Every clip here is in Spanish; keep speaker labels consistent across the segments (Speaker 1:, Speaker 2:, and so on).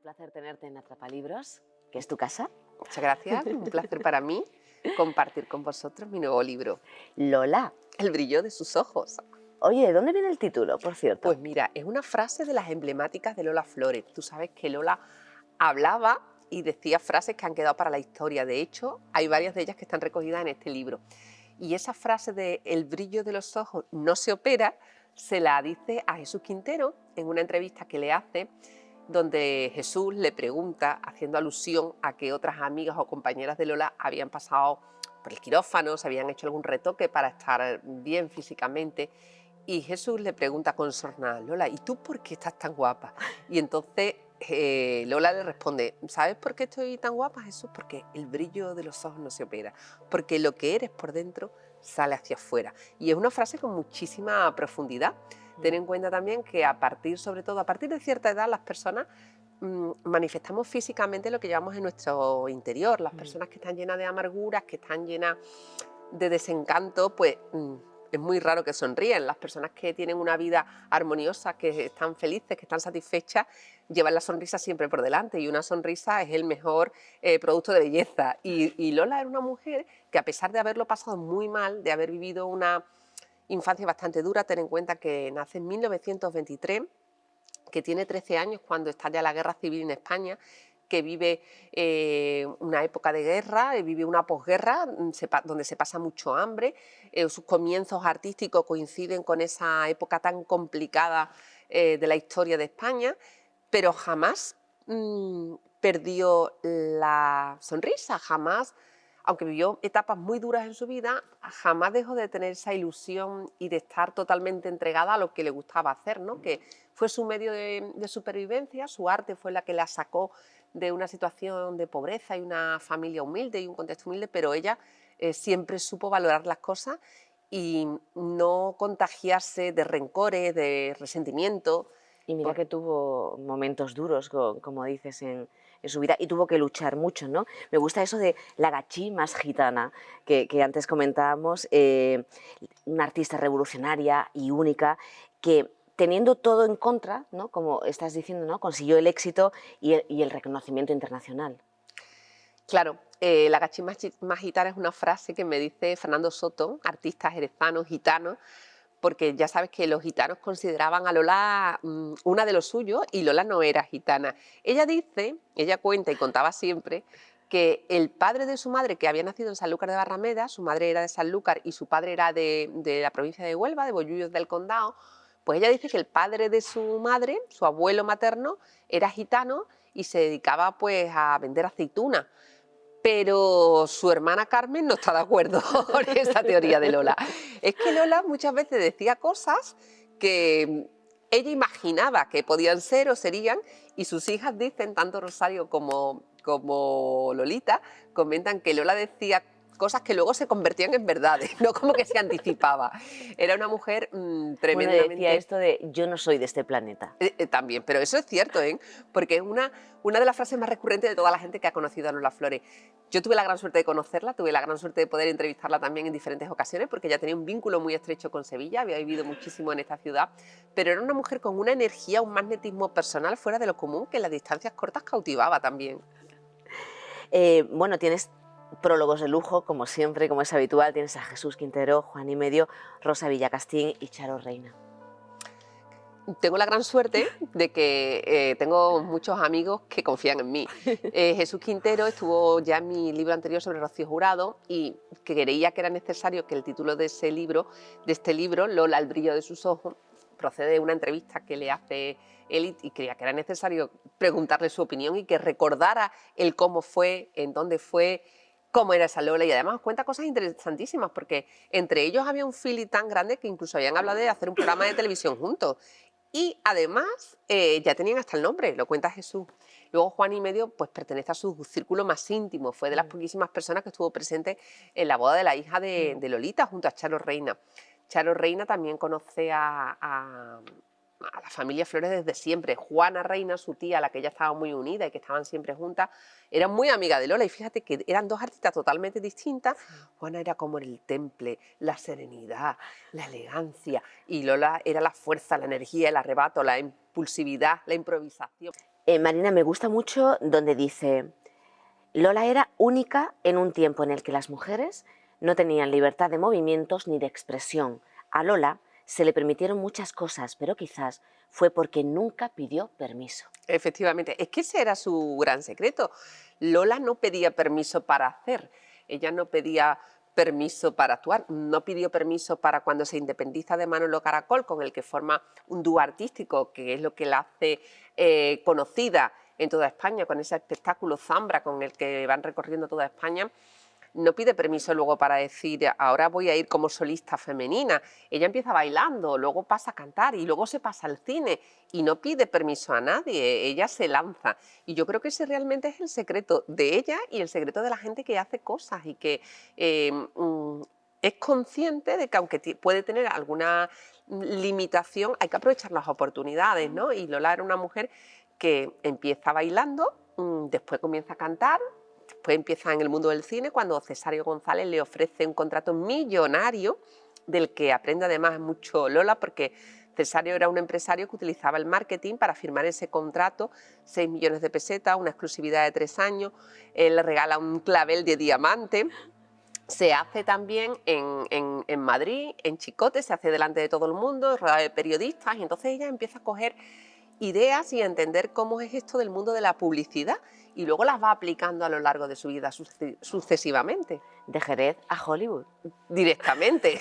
Speaker 1: placer tenerte en Atrapalibros, que es tu casa.
Speaker 2: Muchas gracias, un placer para mí compartir con vosotros mi nuevo libro,
Speaker 1: Lola.
Speaker 2: El brillo de sus ojos.
Speaker 1: Oye, ¿de dónde viene el título, por cierto?
Speaker 2: Pues mira, es una frase de las emblemáticas de Lola Flores. Tú sabes que Lola hablaba y decía frases que han quedado para la historia. De hecho, hay varias de ellas que están recogidas en este libro. Y esa frase de el brillo de los ojos no se opera, se la dice a Jesús Quintero en una entrevista que le hace, donde Jesús le pregunta, haciendo alusión a que otras amigas o compañeras de Lola habían pasado por el quirófano, se habían hecho algún retoque para estar bien físicamente, y Jesús le pregunta con sorna: Lola, ¿y tú por qué estás tan guapa? Y entonces Lola le responde: ¿sabes por qué estoy tan guapa, Jesús? Porque el brillo de los ojos no se opera, porque lo que eres por dentro sale hacia afuera. Y es una frase con muchísima profundidad. Ten en cuenta también que sobre todo a partir de cierta edad, las personas manifestamos físicamente lo que llevamos en nuestro interior. Las personas que están llenas de amarguras, que están llenas de desencanto, pues es muy raro que sonríen. Las personas que tienen una vida armoniosa, que están felices, que están satisfechas, llevan la sonrisa siempre por delante, y una sonrisa es el mejor producto de belleza. Y Lola era una mujer que, a pesar de haberlo pasado muy mal, de haber vivido una infancia bastante dura, ten en cuenta que nace en 1923, que tiene 13 años cuando estalla la guerra civil en España, que vive una época de guerra, vive una posguerra donde se pasa mucho hambre. Sus comienzos artísticos coinciden con esa época tan complicada de la historia de España, pero jamás perdió la sonrisa, jamás, aunque vivió etapas muy duras en su vida, jamás dejó de tener esa ilusión y de estar totalmente entregada a lo que le gustaba hacer, ¿no? Que fue su medio de supervivencia. Su arte fue la que la sacó de una situación de pobreza y una familia humilde y un contexto humilde, pero ella siempre supo valorar las cosas y no contagiarse de rencores, de resentimiento.
Speaker 1: Y mira que tuvo momentos duros, como dices, en su vida, y tuvo que luchar mucho, ¿no? Me gusta eso de la gachí más gitana, que antes comentábamos, una artista revolucionaria y única, que teniendo todo en contra, ¿no?, como estás diciendo, ¿no?, consiguió el éxito y el reconocimiento internacional.
Speaker 2: Claro, la gachí más gitana es una frase que me dice Fernando Soto, artista jerezano, gitano, porque ya sabes que los gitanos consideraban a Lola una de los suyos, y Lola no era gitana. Ella cuenta y contaba siempre que el padre de su madre, que había nacido en Sanlúcar de Barrameda, su madre era de Sanlúcar y su padre era de la provincia de Huelva, de Bollullos del Condado, pues ella dice que el padre de su madre, su abuelo materno, era gitano y se dedicaba pues a vender aceitunas. Pero su hermana Carmen no está de acuerdo con esa teoría de Lola. Es que Lola muchas veces decía cosas que ella imaginaba que podían ser o serían, y sus hijas dicen, tanto Rosario como Lolita, comentan que Lola decía cosas que luego se convertían en verdades, no como que se anticipaba. Era una mujer
Speaker 1: Bueno,
Speaker 2: tremendamente...
Speaker 1: decía esto de yo no soy de este planeta.
Speaker 2: También, pero eso es cierto, ¿eh? Porque es una de las frases más recurrentes de toda la gente que ha conocido a Lola Flores. Yo tuve la gran suerte de conocerla, tuve la gran suerte de poder entrevistarla también en diferentes ocasiones, porque ella tenía un vínculo muy estrecho con Sevilla, había vivido muchísimo en esta ciudad, pero era una mujer con una energía, un magnetismo personal fuera de lo común, que en las distancias cortas cautivaba también.
Speaker 1: Bueno, tienes prólogos de lujo, como siempre, como es habitual. Tienes a Jesús Quintero, Juan y Medio, Rosa Villacastín y Charo Reina.
Speaker 2: Tengo la gran suerte de que tengo muchos amigos que confían en mí. Jesús Quintero estuvo ya en mi libro anterior sobre Rocío Jurado, y creía que era necesario que el título de este libro, Lola, el brillo de sus ojos, procede de una entrevista que le hace él, y creía que era necesario preguntarle su opinión y que recordara el cómo fue, en dónde fue, cómo era esa Lola, y además cuenta cosas interesantísimas, porque entre ellos había un feeling tan grande que incluso habían hablado de hacer un programa de televisión juntos. Y además ya tenían hasta el nombre, lo cuenta Jesús. Luego Juan y Medio pues pertenece a su círculo más íntimo, fue de las poquísimas personas que estuvo presente en la boda de la hija de Lolita junto a Charo Reina. Charo Reina también conoce a a la familia Flores desde siempre. Juana Reina, su tía, a la que ella estaba muy unida y que estaban siempre juntas, era muy amiga de Lola, y fíjate que eran dos artistas totalmente distintas.
Speaker 1: Sí.
Speaker 2: Juana era como el temple, la serenidad, la elegancia, y Lola era la fuerza, la energía, el arrebato, la impulsividad, la improvisación.
Speaker 1: Marina, me gusta mucho donde dice: Lola era única en un tiempo en el que las mujeres no tenían libertad de movimientos ni de expresión. A Lola se le permitieron muchas cosas, pero quizás fue porque nunca pidió permiso.
Speaker 2: Efectivamente, es que ese era su gran secreto. Lola no pedía permiso para hacer, ella no pedía permiso para actuar, no pidió permiso para cuando se independiza de Manolo Caracol, con el que forma un dúo artístico, que es lo que la hace conocida en toda España, con ese espectáculo Zambra con el que van recorriendo toda España. No pide permiso luego para decir, ahora voy a ir como solista femenina. Ella empieza bailando, luego pasa a cantar y luego se pasa al cine y no pide permiso a nadie, ella se lanza. Y yo creo que ese realmente es el secreto de ella y el secreto de la gente que hace cosas y que es consciente de que aunque puede tener alguna limitación, hay que aprovechar las oportunidades, ¿no? Y Lola era una mujer que empieza bailando, después comienza a cantar. Después empieza en el mundo del cine cuando Cesario González le ofrece un contrato millonario del que aprende además mucho Lola, porque Cesario era un empresario que utilizaba el marketing para firmar ese contrato, 6 millones de pesetas, una exclusividad de 3 años, él le regala un clavel de diamante. Se hace también en Madrid, en Chicote, se hace delante de todo el mundo, rodeado de periodistas, y entonces ella empieza a coger ideas y a entender cómo es esto del mundo de la publicidad y luego las va aplicando a lo largo de su vida sucesivamente.
Speaker 1: De Jerez a Hollywood.
Speaker 2: Directamente.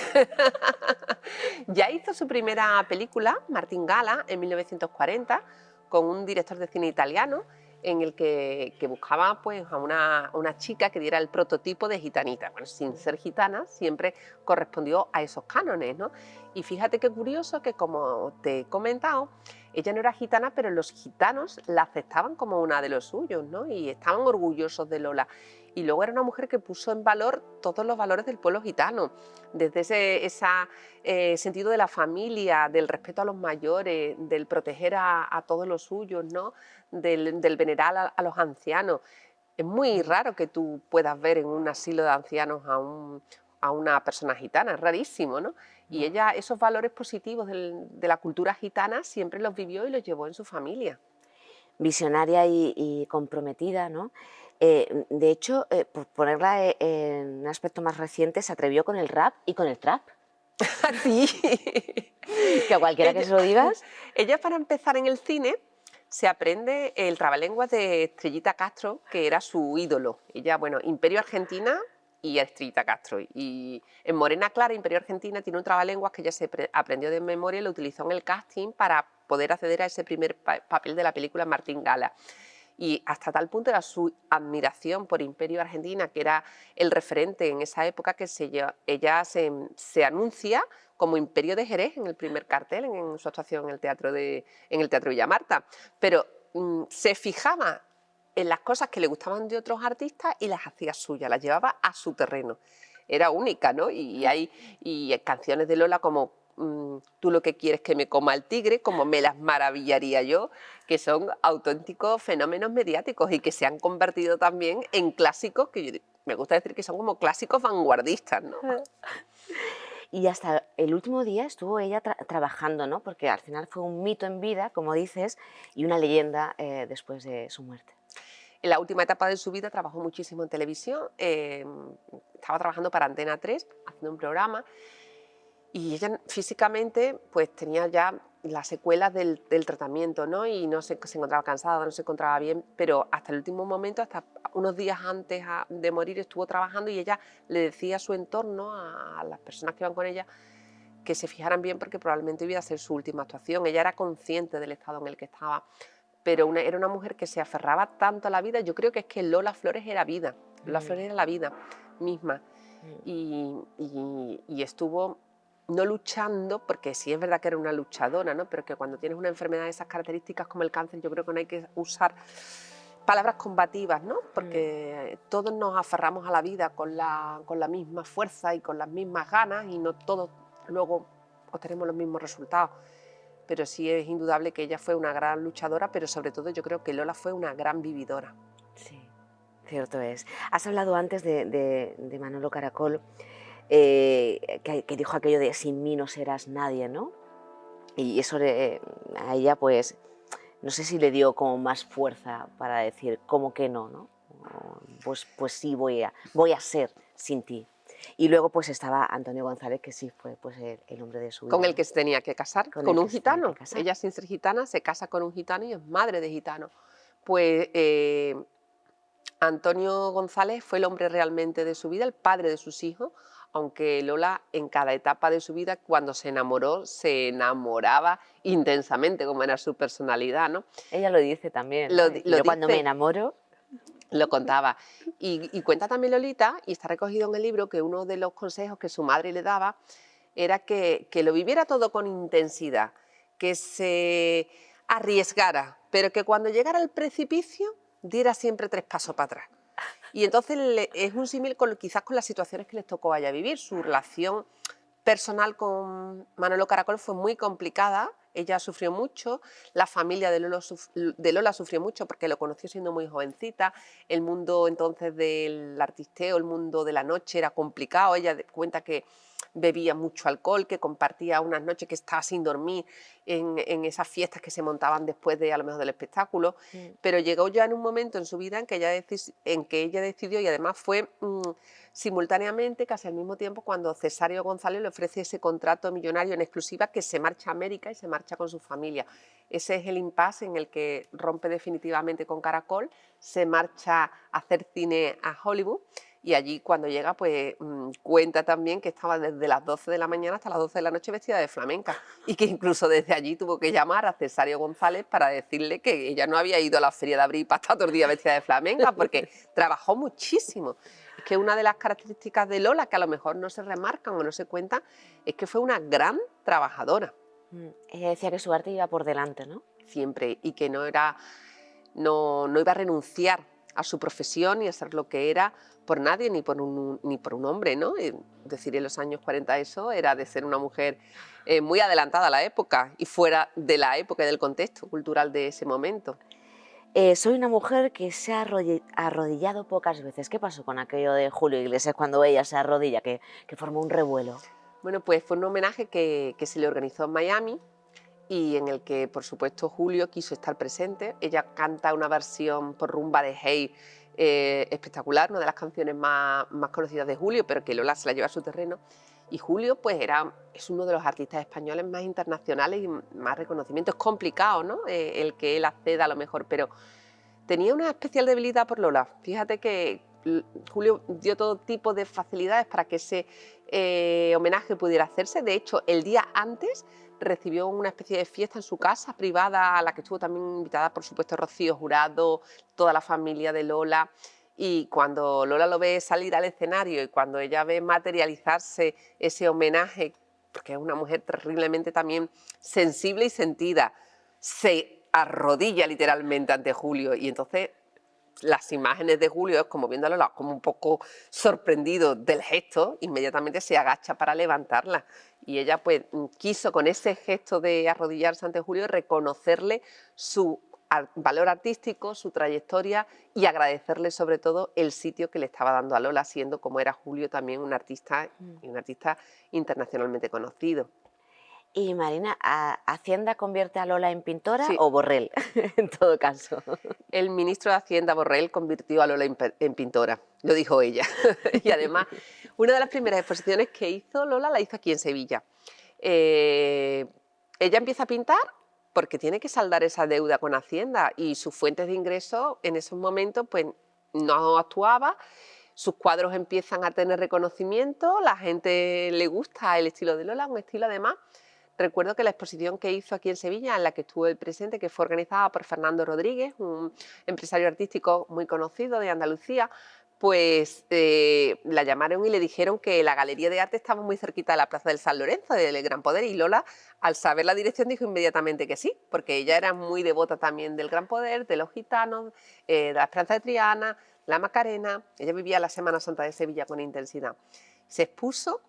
Speaker 2: Ya hizo su primera película, Martín Gala, en 1940, con un director de cine italiano en el que buscaba pues, a una chica que diera el prototipo de gitanita. Bueno, sin ser gitana, siempre correspondió a esos cánones, ¿no? Y fíjate qué curioso que, como te he comentado, ella no era gitana, pero los gitanos la aceptaban como una de los suyos, ¿no? Y estaban orgullosos de Lola. Y luego era una mujer que puso en valor todos los valores del pueblo gitano, desde ese sentido de la familia, del respeto a los mayores, del proteger a todos los suyos, ¿no? Del venerar a los ancianos. Es muy raro que tú puedas ver en un asilo de ancianos a una persona gitana, es rarísimo, ¿no? Y ella esos valores positivos de la cultura gitana siempre los vivió y los llevó en su familia.
Speaker 1: Visionaria y comprometida, ¿no? De hecho, por ponerla en un aspecto más reciente, se atrevió con el rap y con el trap.
Speaker 2: Sí.
Speaker 1: Que a cualquiera que se lo digas.
Speaker 2: Ella, para empezar en el cine, se aprende el trabalenguas de Estrellita Castro, que era su ídolo. Ella, bueno, Imperio Argentina y Estrellita Castro. Y en Morena Clara, Imperio Argentina, tiene un trabalenguas que ella se aprendió de memoria y lo utilizó en el casting para poder acceder a ese primer papel de la película Martín Gala. Y hasta tal punto era su admiración por Imperio Argentina, que era el referente en esa época, que ella se anuncia como Imperio de Jerez en el primer cartel, en su actuación en el Teatro Villa Marta. Pero se fijaba en las cosas que le gustaban de otros artistas y las hacía suyas, las llevaba a su terreno. Era única, ¿no? Y hay canciones de Lola como Tú lo que quieres que me coma el tigre, como Me las maravillaría yo, que son auténticos fenómenos mediáticos y que se han convertido también en clásicos, que me gusta decir que son como clásicos vanguardistas, ¿no?
Speaker 1: Y hasta el último día estuvo ella trabajando, ¿no? Porque al final fue un mito en vida, como dices, y una leyenda después de su muerte.
Speaker 2: En la última etapa de su vida trabajó muchísimo en televisión, estaba trabajando para Antena 3, haciendo un programa, y ella físicamente pues tenía ya las secuelas del tratamiento, ¿no? Y no se encontraba cansada, no se encontraba bien, pero hasta el último momento, hasta unos días antes de morir, estuvo trabajando y ella le decía a su entorno, a las personas que iban con ella, que se fijaran bien porque probablemente iba a ser su última actuación. Ella era consciente del estado en el que estaba, pero era una mujer que se aferraba tanto a la vida. Yo creo que es que Lola Flores era vida, Lola Flores era la vida misma, y estuvo no luchando, porque sí es verdad que era una luchadora, ¿no? Pero que cuando tienes una enfermedad de esas características como el cáncer, yo creo que no hay que usar palabras combativas, ¿no? Porque todos nos aferramos a la vida con la misma fuerza y con las mismas ganas, y no todos luego obtenemos los mismos resultados. pero sí es indudable que ella fue una gran luchadora, pero sobre todo yo creo que Lola fue una gran vividora.
Speaker 1: Sí, cierto es. Has hablado antes de Manolo Caracol, que dijo aquello de sin mí no serás nadie, ¿no? Y eso a ella, pues, no sé si le dio como más fuerza para decir, ¿cómo que no, no? Pues sí, voy a ser sin ti. Y luego pues estaba Antonio González, que sí fue pues el hombre de su vida,
Speaker 2: Con el
Speaker 1: ¿no?
Speaker 2: que se tenía que casar,
Speaker 1: Con
Speaker 2: con
Speaker 1: el
Speaker 2: un
Speaker 1: que se tenía que
Speaker 2: gitano.
Speaker 1: casar.
Speaker 2: Ella, sin ser gitana, se casa con un gitano y es madre de gitano. Pues Antonio González fue el hombre realmente de su vida, el padre de sus hijos, aunque Lola en cada etapa de su vida, cuando se enamoró, se enamoraba intensamente, como era su personalidad, ¿no?
Speaker 1: Ella lo dice también, ¿no? Dice,
Speaker 2: Lo
Speaker 1: yo cuando me
Speaker 2: dice,
Speaker 1: enamoro...
Speaker 2: lo contaba. Y cuenta también Lolita, y está recogido en el libro, que uno de los consejos que su madre le daba era que lo viviera todo con intensidad, que se arriesgara, pero que cuando llegara al precipicio diera siempre 3 pasos para atrás. Y entonces es un símil quizás con las situaciones que les tocó a ella vivir. Su relación personal con Manolo Caracol fue muy complicada, ella sufrió mucho, la familia de Lola sufrió mucho porque lo conoció siendo muy jovencita, el mundo entonces del artisteo, el mundo de la noche era complicado, ella cuenta que bebía mucho alcohol, que compartía unas noches que estaba sin dormir en esas fiestas que se montaban después de a lo mejor del espectáculo, pero llegó ya en un momento en su vida en que ella decidió, y además fue simultáneamente, casi al mismo tiempo, cuando Cesario González le ofrece ese contrato millonario en exclusiva, que se marcha a América y se marcha con su familia. Ese es el impasse en el que rompe definitivamente con Caracol, se marcha a hacer cine a Hollywood. Y allí cuando llega, pues cuenta también que estaba desde las 12 de la mañana hasta las 12 de la noche vestida de flamenca, y que incluso desde allí tuvo que llamar a Cesario González para decirle que ella no había ido a la feria de abril para estar todo el día vestida de flamenca, porque trabajó muchísimo. Es que una de las características de Lola, que a lo mejor no se remarcan o no se cuentan, es que fue una gran trabajadora.
Speaker 1: Ella decía que su arte iba por delante, ¿no?
Speaker 2: Siempre, y que no iba a renunciar a su profesión y a ser lo que era por nadie, ni por un hombre, ¿no? Decir en los años 40 eso era de ser una mujer muy adelantada a la época y fuera de la época y del contexto cultural de ese momento.
Speaker 1: Soy una mujer que se ha arrodillado pocas veces. ¿Qué pasó con aquello de Julio Iglesias cuando ella se arrodilla, que formó un revuelo?
Speaker 2: Bueno, pues fue un homenaje que se le organizó en Miami, y en el que, por supuesto, Julio quiso estar presente. Ella canta una versión por rumba de Hey espectacular, una de las canciones más conocidas de Julio, pero que Lola se la lleva a su terreno. Y Julio, pues, es uno de los artistas españoles más internacionales y más reconocimiento. Es complicado, ¿no? El que él acceda a lo mejor, pero tenía una especial debilidad por Lola. Fíjate que Julio dio todo tipo de facilidades para que ese homenaje pudiera hacerse. De hecho, el día antes recibió una especie de fiesta en su casa privada, a la que estuvo también invitada, por supuesto, Rocío Jurado, toda la familia de Lola. Y cuando Lola lo ve salir al escenario y cuando ella ve materializarse ese homenaje, porque es una mujer terriblemente también sensible y sentida, se arrodilla literalmente ante Julio, y entonces las imágenes de Julio es como viéndolo como un poco sorprendido del gesto, inmediatamente se agacha para levantarla, y ella pues quiso con ese gesto de arrodillarse ante Julio reconocerle su valor artístico, su trayectoria, y agradecerle sobre todo el sitio que le estaba dando a Lola, siendo como era Julio también un artista y un artista internacionalmente conocido.
Speaker 1: Y Marina, ¿Hacienda convierte a Lola en pintora
Speaker 2: Sí.
Speaker 1: o Borrell, en todo caso?
Speaker 2: El ministro de Hacienda, Borrell, convirtió a Lola en pintora, lo dijo ella. Y además, una de las primeras exposiciones que hizo Lola la hizo aquí en Sevilla. Ella empieza a pintar porque tiene que saldar esa deuda con Hacienda, y sus fuentes de ingresos en esos momentos pues, no actuaba. Sus cuadros empiezan a tener reconocimiento, la gente le gusta el estilo de Lola, un estilo además. Recuerdo que la exposición que hizo aquí en Sevilla, en la que estuve presente, que fue organizada por Fernando Rodríguez, un empresario artístico muy conocido de Andalucía, pues la llamaron y le dijeron que la Galería de Arte estaba muy cerquita de la Plaza del San Lorenzo, del Gran Poder, y Lola, al saber la dirección, dijo inmediatamente que sí, porque ella era muy devota también del Gran Poder, de los gitanos, de la Esperanza de Triana, la Macarena. Ella vivía la Semana Santa de Sevilla con intensidad. Se expuso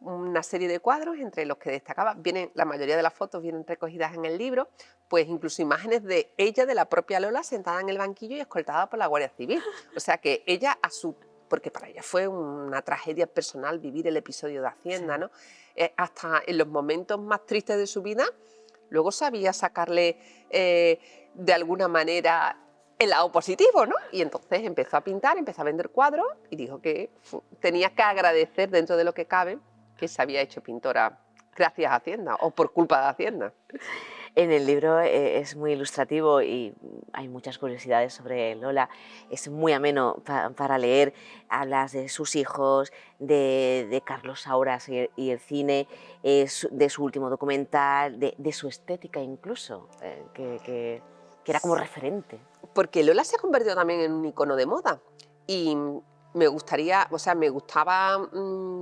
Speaker 2: una serie de cuadros entre los que destacaba, la mayoría de las fotos vienen recogidas en el libro, pues incluso imágenes de ella, de la propia Lola, sentada en el banquillo y escoltada por la Guardia Civil. O sea que ella, porque para ella fue una tragedia personal vivir el episodio de Hacienda,
Speaker 1: Sí.
Speaker 2: ¿no? Hasta en los momentos más tristes de su vida, luego sabía sacarle de alguna manera el lado positivo, ¿no? Y entonces empezó a pintar, empezó a vender cuadros y dijo que tenía que agradecer, dentro de lo que cabe, que se había hecho pintora gracias a Hacienda o por culpa de Hacienda.
Speaker 1: En el libro es muy ilustrativo y hay muchas curiosidades sobre Lola. Es muy ameno para leer. Hablas de sus hijos, de Carlos Saura y el cine, de su último documental, de su estética incluso, que era como referente.
Speaker 2: Porque Lola se ha convertido también en un icono de moda y me gustaba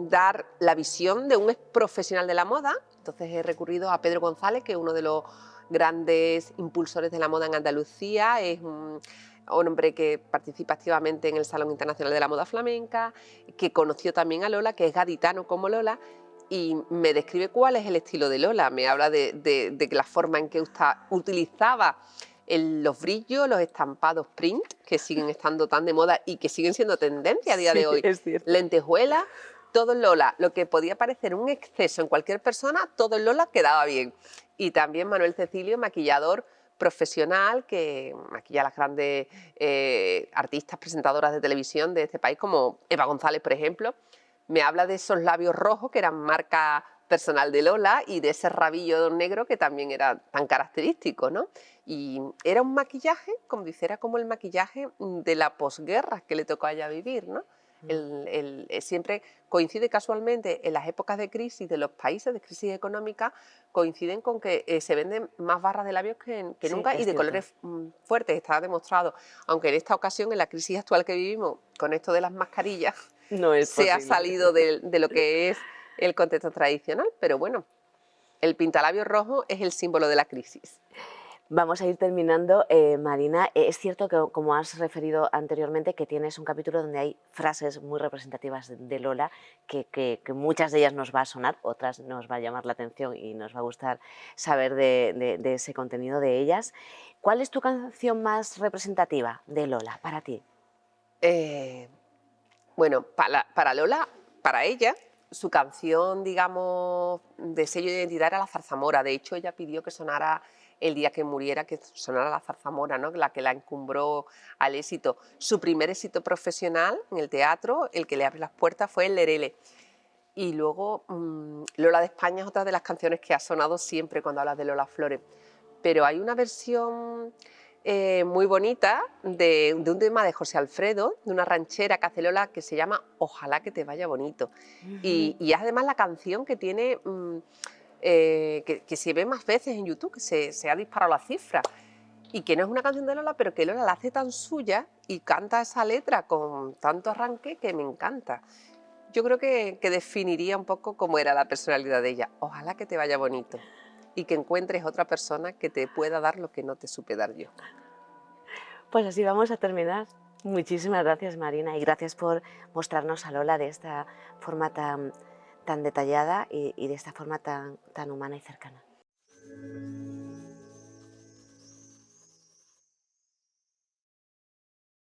Speaker 2: dar la visión de un profesional de la moda. Entonces he recurrido a Pedro González, que es uno de los grandes impulsores de la moda en Andalucía, es un hombre que participa activamente en el Salón Internacional de la Moda Flamenca, que conoció también a Lola, que es gaditano como Lola, y me describe cuál es el estilo de Lola. Me habla de la forma en que utilizaba los brillos, los estampados print, que siguen estando tan de moda y que siguen siendo tendencia a día de hoy.
Speaker 1: Es cierto.
Speaker 2: Lentejuelas, todo en Lola. Lo que podía parecer un exceso en cualquier persona, todo en Lola quedaba bien. Y también Manuel Cecilio, maquillador profesional, que maquilla a las grandes artistas, presentadoras de televisión de este país, como Eva González, por ejemplo. Me habla de esos labios rojos, que eran marca personal de Lola, y de ese rabillo negro que también era tan característico, ¿no? Y era un maquillaje, como dice, era como el maquillaje de la posguerra que le tocó a ella vivir, ¿no? Siempre coincide casualmente en las épocas de crisis de los países, de crisis económica, coinciden con que se venden más barras de labios que
Speaker 1: Sí,
Speaker 2: nunca, y
Speaker 1: es
Speaker 2: de
Speaker 1: cierto.
Speaker 2: colores fuertes, está demostrado. Aunque en esta ocasión, en la crisis actual que vivimos, con esto de las mascarillas,
Speaker 1: No es
Speaker 2: se ha
Speaker 1: posible.
Speaker 2: salido de lo que es el contexto tradicional, pero bueno, el pintalabios rojo es el símbolo de la crisis.
Speaker 1: Vamos a ir terminando, Marina. Es cierto que, como has referido anteriormente, que tienes un capítulo donde hay frases muy representativas de Lola, que muchas de ellas nos va a sonar, otras nos va a llamar la atención y nos va a gustar saber de ese contenido de ellas. ¿Cuál es tu canción más representativa de Lola para ti?
Speaker 2: Bueno, para Lola, para ella, su canción, digamos, de sello de identidad era La Zarzamora. De hecho, ella pidió que sonara el día que muriera, que sonara La Zarzamora, ¿no? La que la encumbró al éxito. Su primer éxito profesional en el teatro, el que le abre las puertas, fue el Lerele. Y luego, Lola de España es otra de las canciones que ha sonado siempre cuando hablas de Lola Flores. Pero hay una versión muy bonita de un tema de José Alfredo, de una ranchera que hace Lola, que se llama Ojalá que te vaya bonito. Y es además la canción que tiene, que se ve más veces en YouTube, que se ha disparado la cifra. Y que no es una canción de Lola, pero que Lola la hace tan suya y canta esa letra con tanto arranque que me encanta. Yo creo que definiría un poco cómo era la personalidad de ella. Ojalá que te vaya bonito y que encuentres otra persona que te pueda dar lo que no te supe dar yo.
Speaker 1: Pues así vamos a terminar. Muchísimas gracias, Marina, y gracias por mostrarnos a Lola de esta forma tan detallada y de esta forma tan humana y cercana.